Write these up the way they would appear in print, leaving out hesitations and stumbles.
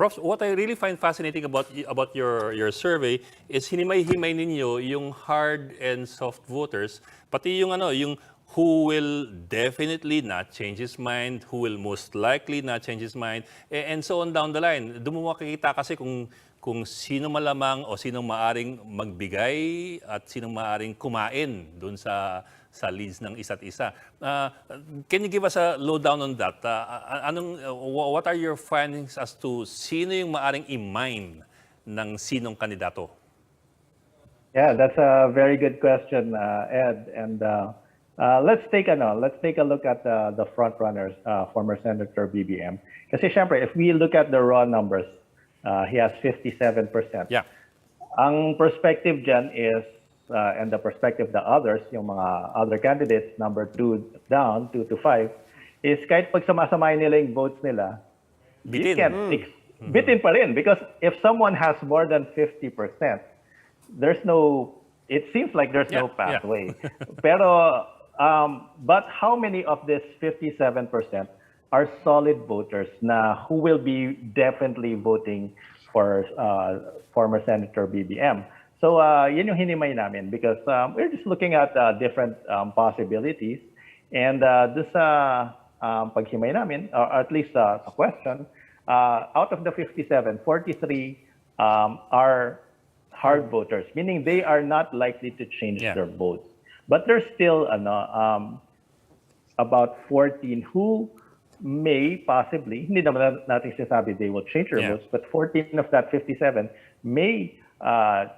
Prof, what I really find fascinating about your survey is hinimay-himay ninyo yung hard and soft voters, pati yung yung who will definitely not change his mind, who will most likely not change his mind, and so on down the line. Doon mo makikita kasi kung sino malamang o sinong maaring magbigay at sinong maaring kumain doon sa leads ng isa't isa. Can you give us a lowdown on that? What are your findings as to sino yung maaring i-mine ng sinong kandidato? Yeah, that's a very good question, Ed. And let's take a look at the front runners, former Senator BBM. Kasi syempre, if we look at the raw numbers, he has 57%. Yeah. Ang perspective dyan is, and the perspective of the others, yung mga other candidates, number 2 down, 2 to 5, is kahit pag samasamahin nila yung votes nila, Bitin. Bitin pa rin. Because if someone has more than 50%, it seems like there's no pathway. Pero, but how many of this 57% are solid voters who will be definitely voting for former Senator BBM? So yun yung hinimay namin because we're just looking at different possibilities. And this paghimay namin, or at least a question, out of the 57, 43 are hard voters, meaning they are not likely to change their votes. But there's still about 14 who may possibly, hindi naman natin sinasabi they will change their votes, but 14 of that 57 may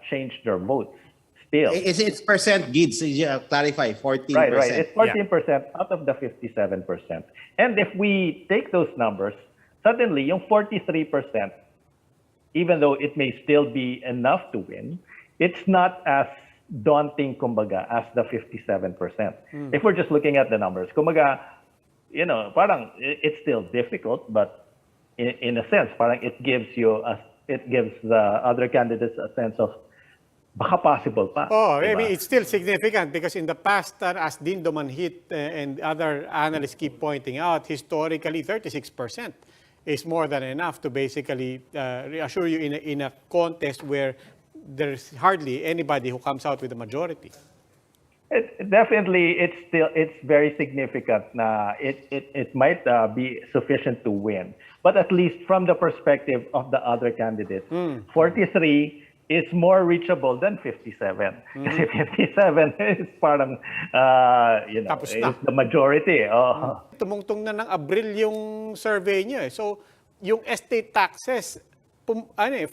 change their votes still. It's percent, Gids, clarify, 14%. Right. It's 14% out of the 57%. And if we take those numbers, suddenly yung 43%, even though it may still be enough to win, it's not as daunting, kumbaga, as the 57%. If we're just looking at the numbers, kumbaga, parang it's still difficult, but in a sense, parang it gives the other candidates a sense of baka possible pa. Oh, diba? I mean, it's still significant because in the past, as Dindo Manhit and other analysts keep pointing out, historically 36% is more than enough to basically reassure you in a contest where there's hardly anybody who comes out with a majority. Definitely, it's very significant. It might be sufficient to win, but at least from the perspective of the other candidates, 43 is more reachable than 57. Kasi 57 is parang is the majority. Tumungtong na ng Abril yung survey niyo. So yung estate taxes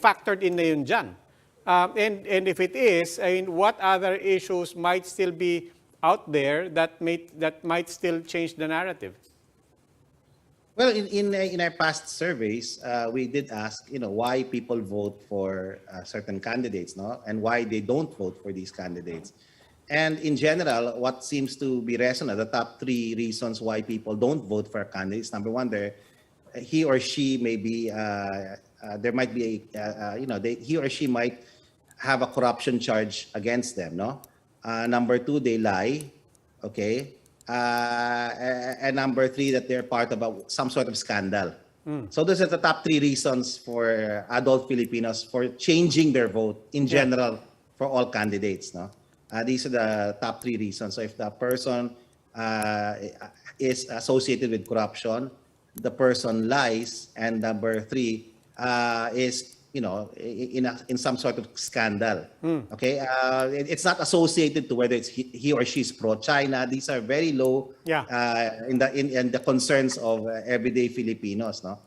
factored in na yun dyan. And if it is, I mean, what other issues might still be out there that might still change the narrative? Well, in our past surveys, we did ask, why people vote for certain candidates, no, and why they don't vote for these candidates. And in general, what seems to be resonant, the top 3 reasons why people don't vote for candidates. Number 1, he or she may be, there might be, he or she might have a corruption charge against them, no? Number 2, they lie, okay? And number 3, that they're part of some sort of scandal. So those are the top 3 reasons for adult Filipinos for changing their vote in general for all candidates, no? These are the top 3 reasons. So if the person is associated with corruption, the person lies, and number 3 is in some sort of scandal. Okay, it's not associated to whether it's he or she's pro-China. These are very low in the concerns of everyday Filipinos. No,